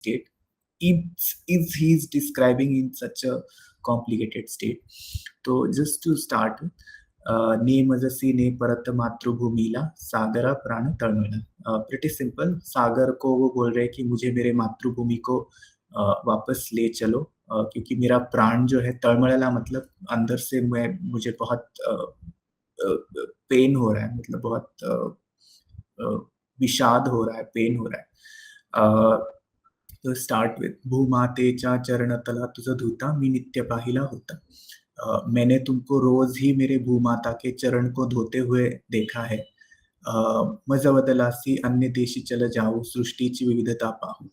state. Is he is describing in such a complicated state. So just to start, ने मजसी ने परत मातृभूमिला सागरा प्राण तळमळला. Pretty simple. सागर को वो बोल रहे हैं कि मुझे मेरे मातृभूमि को वापस ले चलो, क्योंकि मेरा प्राण जो है, तळमळला मतलब अंदर से मुझे बहुत पेन हो रहा है, मतलब बहुत विषाद हो रहा है, पेन हो रहा है. तो स्टार्ट विथ भूमातेच्या चरणतला तुझं धुता मी नित्य पाहिला होता. मैंने तुमको रोज ही मेरे भूमाता के चरण को धोते हुए देखा है. मज बदलासी अन्य देशी चल जाऊं सृष्टीची विविधता पाहूं.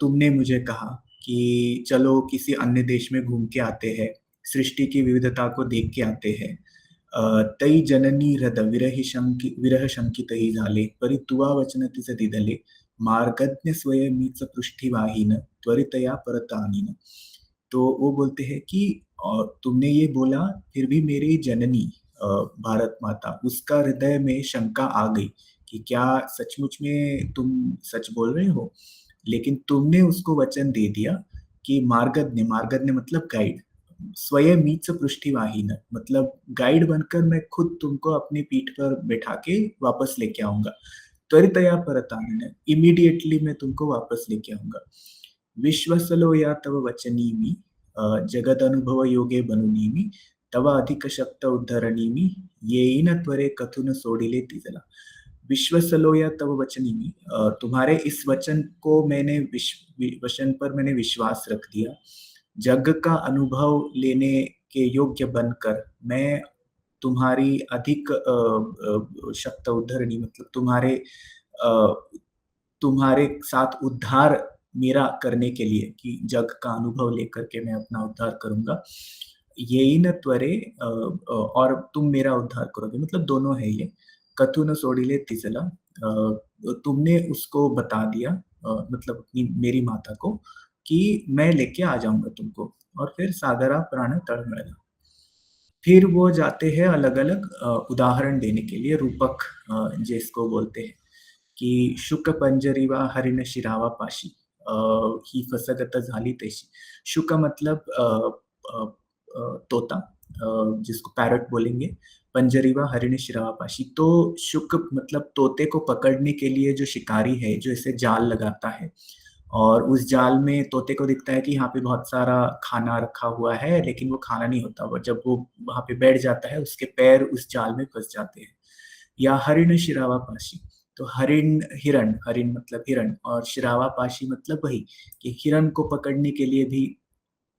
तुमने मुझे कहा कि चलो किसी अन्य देश में घूम के आते हैं, सृष्टि की विविधता को देख के आते हैं. तई जननी हृद विरह शंकितही झाले, परी तुवा वचन तिचे दिदले, मार्गज्ञ स्वयमीच पृष्ठीवाहीन त्वरितया परत आणीन. तो वो बोलते हैं कि तुमने ये बोला, फिर भी मेरी जननी भारत माता, उसका हृदय में शंका आ गई कि क्या सचमुच में तुम सच बोल रहे हो. लेकिन तुमने उसको वचन दे दिया कि मार्गज्ञ मतलब गाइड, स्वयमीच पृष्ठीवाहीन मतलब गाइड बनकर मैं खुद तुमको अपनी पीठ पर बैठा के वापस लेके आऊंगा. त्वरितया परत आणीन, इमीडिएटली मैं तुमको वापस लेके आऊंगा. विश्वसलो या तव वचनी मी, जगद अनुभव योगे बनुनी मी, तव अधिक शक्त उद्धरणी मी, येईन त्वरे कथुन सोडिले तिजला. विश्वसलो या तव वचनी मी, तुम्हारे इस वचन को वचन पर मैंने विश्वास रख दिया. जग का अनुभव लेने के योग्य बनकर मैं तुम्हारी अधिक शक्त उद्धरणी मतलब तुम्हारे साथ उद्धार मेरा करने के लिए, कि जग का अनुभव लेकर के मैं अपना उद्धार करूंगा. यही न त्वरे, और तुम मेरा उद्धार करोगे, मतलब दोनों है ये. कथुन सोडिले तिजला, तुमने उसको बता दिया, मतलब अपनी मेरी माता को, कि मैं लेके आ जाऊंगा तुमको. और फिर सागरा प्राण तळमळला. फिर वो जाते हैं अलग अलग उदाहरण देने के लिए, रूपक जिसको बोलते हैं कि शुक पंजरीवा हरिण शिरावा पाशी, ही फसगत झाली तैशी. शुक मतलब तोता, जिसको पैरट बोलेंगे. पंजरीवा हरिण शिरावा पाशी, तो शुक मतलब तोते को पकड़ने के लिए जो शिकारी है, जो इसे जाल लगाता है, और उस जाल में तोते को दिखता है कि यहाँ पे बहुत सारा खाना रखा हुआ है, लेकिन वो खाना नहीं होता. वो जब वो वहां पे बैठ जाता है, उसके पैर उस जाल में फंस जाते हैं. या हरिण शिरावा पाशी, तो हिरण मतलब हिरण, और शिरावा पाशी मतलब वही कि हिरण को पकड़ने के लिए भी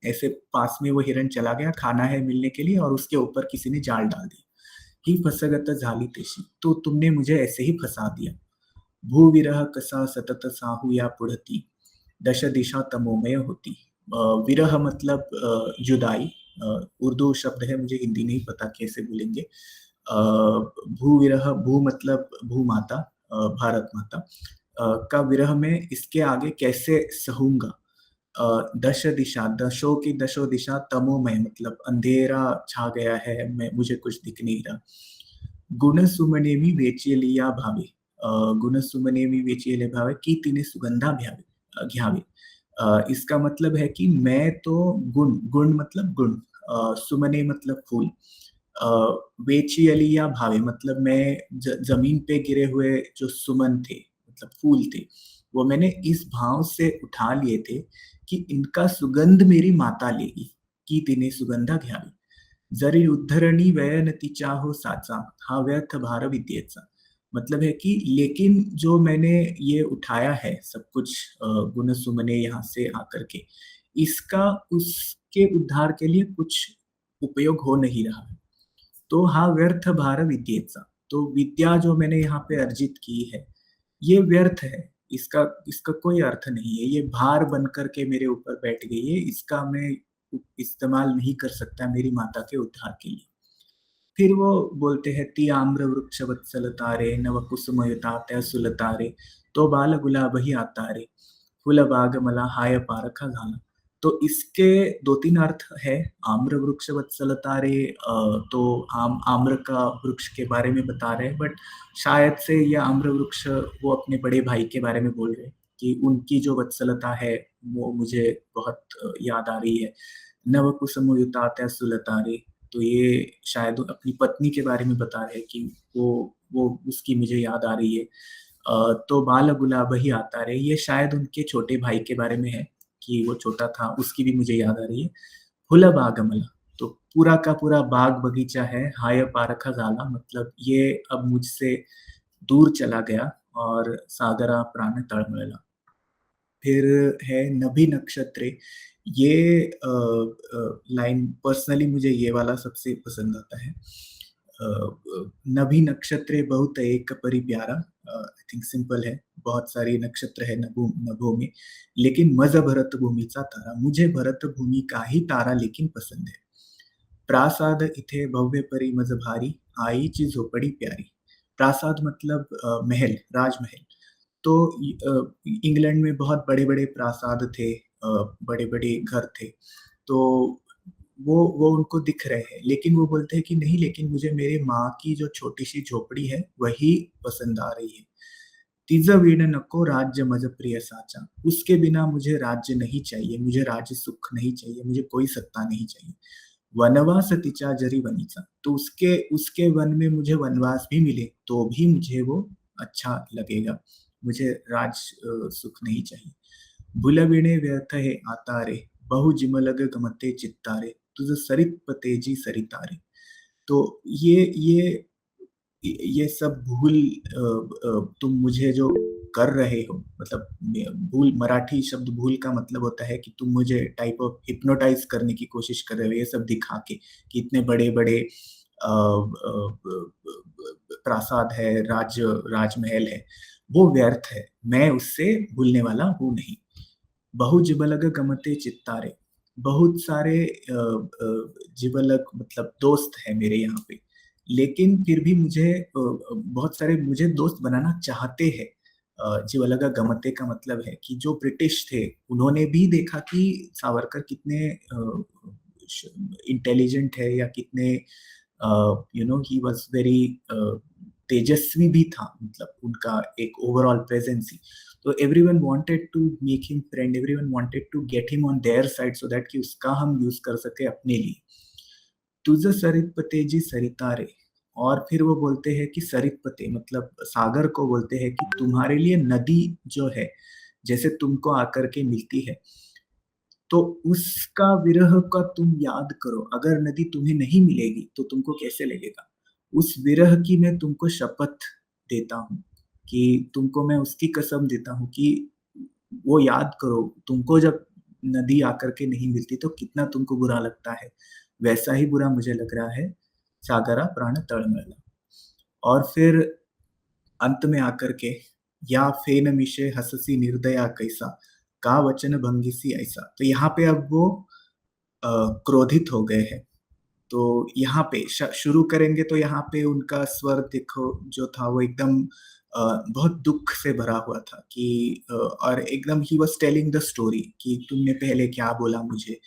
ऐसे पास में वो हिरण चला गया, खाना है मिलने के लिए, और उसके ऊपर किसी ने जाल डाल दिया. ही फसगत झाली तैशी, तो तुमने मुझे ऐसे ही फंसा दिया. भू विरह कसा सतत साहू या पुढ़ती, दश दिशा तमोमय होती. विरह मतलब जुदाई, उर्दू शब्द है, मुझे हिंदी नहीं पता कैसे बोलेंगे. भू विरह, भू मतलब भूमाता, भारत माता का विरह में इसके आगे कैसे सहूंगा. दश दिशा, दशों की दशों दिशा, तमोमय मतलब अंधेरा छा गया है, मैं मुझे कुछ दिख नहीं रहा. गुण सुमनेमी वेचेलिया भावे, गुण सुमनेमी वेचेले भावे की तिने सुगंधा घ्यावे. इसका मतलब है कि मैं तो गुण मतलब गुण, सुमने मतलब फूल, वेचियलिया भावे मतलब मैं जमीन पे गिरे हुए जो सुमन थे, मतलब फूल थे, वो मैंने इस भाव से उठा लिए थे कि इनका सुगंध मेरी माता लेगी. की तिने सुगंधा घ्यावी. जरी उद्धरणी व्ययन तिचा हो साचा, हा व्यर्थ भार विद्येचा. मतलब है कि लेकिन जो मैंने ये उठाया है सब कुछ, गुण सुमने यहाँ से आकर के, इसका उसके उद्धार के लिए कुछ उपयोग हो नहीं रहा है. तो हा व्यर्थ भार विद्येचा, तो विद्या जो मैंने यहाँ पे अर्जित की है, ये व्यर्थ है. इसका इसका कोई अर्थ नहीं है. ये भार बन करके मेरे ऊपर बैठ गई है, इसका मैं इस्तेमाल नहीं कर सकता मेरी माता के उद्धार के लिए. फिर वो बोलते हैं ती आम्र वृक्ष वत्सल तारे, नव कुसुमयुता त्या सुलतारे, तो बाल गुलाब ही आता रे, फुल बाग मला हाय पारखा झाला. तो इसके दो तीन अर्थ है. आम्र वृक्ष वत्सल तारे, तो आम्र का वृक्ष के बारे में बता रहे हैं, बट शायद से यह आम्र वृक्ष वो अपने बड़े भाई के बारे में बोल रहे हैं. कि उनकी जो वत्सलता है वो मुझे बहुत याद आ रही है। नव कुसुमयुतात्या सुलतारे, तो ये शायद अपनी पत्नी के बारे में बता रहे हैं कि वो उसकी मुझे याद आ रही है। तो बाल गुलाब ही आता रहे, ये शायद उनके छोटे भाई के बारे में है कि वो छोटा था, उसकी भी मुझे याद आ रही है। फुल बागमला, तो पूरा का पूरा बाग बगीचा है, हाय पारखा जाला, मतलब ये अब मुझसे दूर चला गया और सागरा प्राण तळमळला। फिर है नभी नक्षत्रे, ये लाइन पर्सनली मुझे ये वाला सबसे पसंद आता है। नभी नक्षत्रे बहुत एक परि प्यारा, आई थिंक सिंपल है, बहुत सारे नक्षत्र है नभों में, लेकिन मज भरत भूमीचा तारा, मुझे भरत भूमि का ही तारा लेकिन पसंद है। प्रासाद इथे भव्य परी मज भारी, आईची झोपड़ी प्यारी। प्रासाद मतलब महल, राजमहल। तो इंग्लैंड में बहुत बड़े-बड़े प्रासाद थे, बड़े-बड़े घर थे। तो वो उनको दिख रहे हैं, लेकिन वो बोलते हैं कि नहीं, लेकिन मुझे मेरी माँ की जो छोटी-सी झोपड़ी है, वही पसंद आ रही है। तिज वीण नको राज्य मज प्रिय साचा, उसके बिना मुझे राज्य नहीं चाहिए, मुझे राज्य सुख नहीं चाहिए, मुझे कोई सत्ता नहीं चाहिए। वनवास तिचा जरी वनीचा, तो उसके उसके वन में मुझे वनवास भी मिले तो भी मुझे वो अच्छा लगेगा, मुझे राज सुख नहीं चाहिए। भुलविणे व्यर्थ है आता रे, बहु जिमलग गमते चित्तारे, तुझ सरित पतेजी सरितारे। तो ये सब भूल, तुम मुझे जो कर रहे हो, मतलब भूल, मराठी शब्द भूल का मतलब होता है कि तुम मुझे टाइप ऑफ हिप्नोटाइज करने की कोशिश कर रहे हो, ये सब दिखा के कि इतने बड़े बड़े प्रासाद है, राजमहल है, वो व्यर्थ है, मैं उससे भूलने वाला हूँ नहीं। बहु जिबलग गमते चित्तारे, बहुत सारे जिबलग मतलब दोस्त है मेरे यहाँ पे, लेकिन फिर भी मुझे बहुत सारे मुझे दोस्त बनाना चाहते हैं। जिबलग गमते का मतलब है कि जो ब्रिटिश थे उन्होंने भी देखा कि सावरकर कितने इंटेलिजेंट है, या कितने ही वॉज वेरी तेजस्वी भी था, मतलब उनका एक ओवरऑल प्रेजेंस ही। तो everyone wanted to make him friend, everyone wanted to get him on their side so that कि उसका हम यूज कर सके अपने लिए। तुझ सरित पते जी सरितारे, और फिर वो बोलते हैं कि सरित पते मतलब सागर को बोलते हैं कि तुम्हारे लिए नदी जो है, जैसे तुमको आकर के मिलती है, तो उसका विरह का तुम याद करो, अगर नदी तुम्हें नहीं मिलेगी तो तुमको कैसे लगेगा। उस विरह की मैं तुमको शपथ देता हूँ, कि तुमको मैं उसकी कसम देता हूँ कि वो याद करो, तुमको जब नदी आकर के नहीं मिलती तो कितना तुमको बुरा लगता है, वैसा ही बुरा मुझे लग रहा है, सागरा प्राण तळमळला। और फिर अंत में आकर के, या फेन मिशे हससी निर्दया कैसा, का वचन भंगिसी ऐसा, तो यहाँ पे अब वो क्रोधित हो गए हैं। तो यहाँ पे शुरू करेंगे तो यहाँ पे उनका स्वर देखो जो था वो एकदम बहुत दुख से भरा हुआ था कि और एकदम he was telling the story कि तुमने पहले क्या बोला मुझे।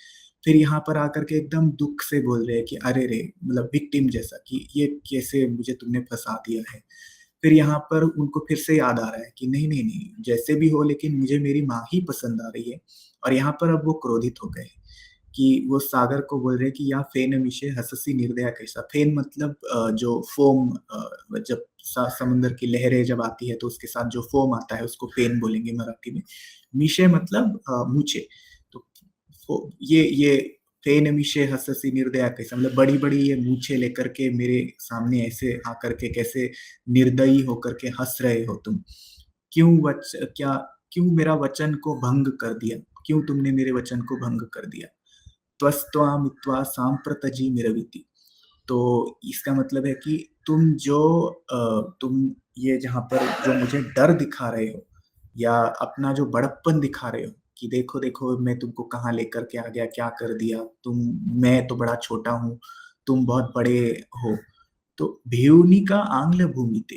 फिर यहाँ पर आकर के एकदम दुख से बोल रहे हैं कि अरे रे, मतलब विक्टिम जैसा कि ये कैसे मुझे तुमने फंसा दिया है। फिर यहाँ पर उनको फिर से याद आ रहा है कि नहीं नहीं नहीं, जैसे भी हो लेकिन मुझे मेरी माँ ही पसंद आ रही है। और यहाँ पर अब वो क्रोधित हो गए कि वो सागर को बोल रहे हैं कि या फेन विषय हससी निर्दया कैसा। फेन मतलब जो फोम, जब समुद्र की लहरें जब आती है तो उसके साथ जो फोम आता है उसको फेन बोलेंगे मराठी में। मिशे मतलब मूछे। तो ये फेन मिशे हससी निर्दया कैसा, मतलब बड़ी बड़ी ये मूछे लेकर के मेरे सामने ऐसे आकर के कैसे निर्दयी होकर के हंस रहे हो तुम। क्या क्यों मेरा वचन को भंग कर दिया, क्यों तुमने मेरे वचन को भंग कर दिया। त्वस्त्वा मित्वा सांप्रतजी मिरविति, तो इसका मतलब है कि तुम ये जहां पर जो मुझे डर दिखा रहे हो, या अपना जो बड़प्पन दिखा रहे हो कि देखो देखो मैं तुमको कहाँ लेकर के आ गया, क्या कर दिया तुम, मैं तो बड़ा छोटा हूँ, तुम बहुत बड़े हो। तो भियुनी का आंग्ल भूमि थे,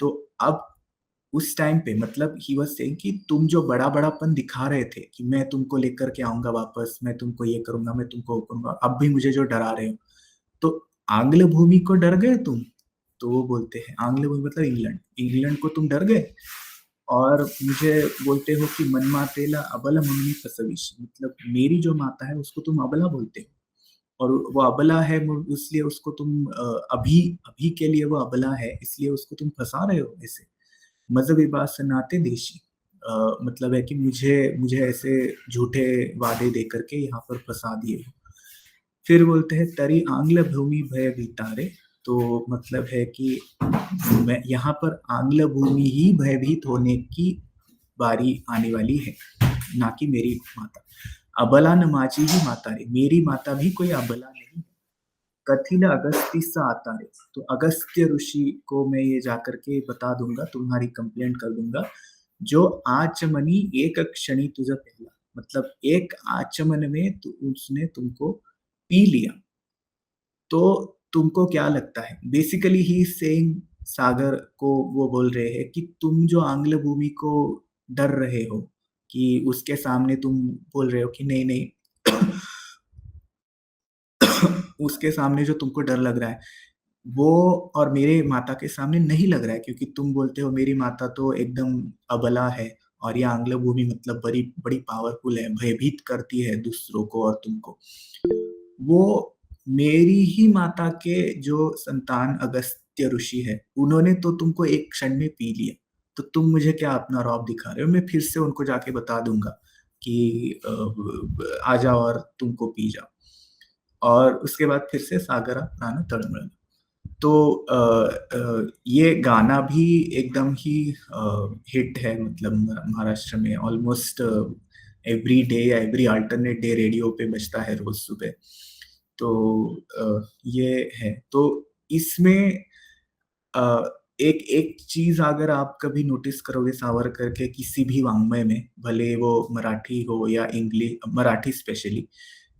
तो अब उस टाइम पे मतलब ही वाज सेइंग कि तुम जो बड़ा बड़ापन दिखा रहे थे कि मैं तुमको लेकर के आऊंगा वापस, मैं तुमको ये करूंगा, मैं तुमको वो करूंगा, अब भी मुझे जो डरा रहे हो, तो आंग्ल भूमि को डर गए तुम। तो वो बोलते हैं आंग्ल भूमि मतलब इंग्लैंड, इंग्लैंड को तुम डर गए। और मुझे बोलते हो कि मनमातेला अबला म्हणून फसविश, मतलब मेरी जो माता है उसको तुम अबला बोलते हो, और वो अबला है इसलिए उसको तुम अभी अभी के लिए वो अबला है इसलिए उसको तुम फंसा रहे हो ऐसे। मजहबी बात सुनाते देशी, मतलब है कि मुझे मुझे ऐसे झूठे वादे दे करके यहाँ पर फंसा दिए हो। फिर बोलते हैं तरी आंग्ल भूमि भय भीतारे, तो मतलब है कि मैं यहाँ पर आंग्ल भूमि ही भयभीत होने की बारी आने वाली है, ना कि मेरी माता। अबला न माझी ही माता रे, मेरी माता भी कोई अबला नहीं। कथिन अगस्ती सा आता है, तो अगस्त्य ऋषि को मैं ये जाकर के बता दूंगा, तुम्हारी कंप्लेंट कर दूंगा। जो आचमनी एक क्षणी तुझे पहला, मतलब एक आचमन में उसने तुमको पी लिया। तो तुमको क्या लगता है, बेसिकली ही सेइंग, सागर को वो बोल रहे हैं कि तुम जो आंग्ल भूमि को डर रहे हो, कि उसके सामने तुम बोल रहे हो कि नहीं नहीं उसके सामने जो तुमको डर लग रहा है वो और मेरे माता के सामने नहीं लग रहा है, क्योंकि तुम बोलते हो मेरी माता तो एकदम अबला है, और ये आंग्ल भूमि मतलब बड़ी बड़ी पावरफुल है, भयभीत करती है दूसरों को और तुमको। वो मेरी ही माता के जो संतान अगस्त्य ऋषि है, उन्होंने तो तुमको एक क्षण में पी लिया। तो तुम मुझे क्या अपना रौब दिखा रहे हो? मैं फिर से उनको जाके बता दूंगा कि आ जाओ और तुमको पी जाओ। और उसके बाद फिर से सागरा प्राण तड़मड़। तो ये गाना भी एकदम ही हिट है, मतलब महाराष्ट्र में ऑलमोस्ट एवरी डे या एवरी अल्टरनेट डे रेडियो पे बजता है रोज सुबह। तो ये है, तो इसमें अ, एक एक चीज अगर आप कभी नोटिस करोगे सावरकर के किसी भी वाङ्मय में, भले वो मराठी हो या इंग्लिश, मराठी स्पेशली,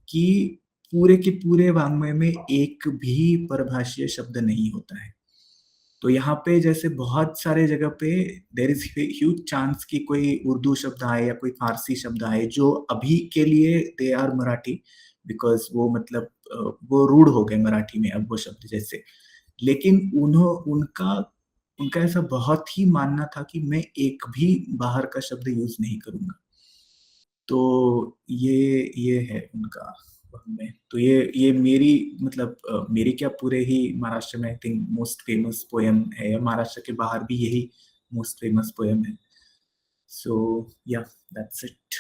कि पूरे के पूरे वाङ्मय में एक भी परभाषीय शब्द नहीं होता है। तो यहाँ पे जैसे बहुत सारे जगह पे देर इज ह्यूज चांस कि कोई उर्दू शब्द आए या कोई फारसी शब्द आए जो अभी के लिए दे आर मराठी, बिकॉज वो मतलब वो रूढ़ हो गए मराठी में अब वो शब्द जैसे। लेकिन उनका उनका ऐसा बहुत ही मानना था कि मैं एक भी बाहर का शब्द यूज नहीं करूंगा। तो ये है उनका में। तो ये मेरी मतलब मेरी क्या पूरे ही महाराष्ट्र में I think most famous poem है, या महाराष्ट्र के बाहर भी यही मोस्ट फेमस पोयम है। सो या दैट्स इट।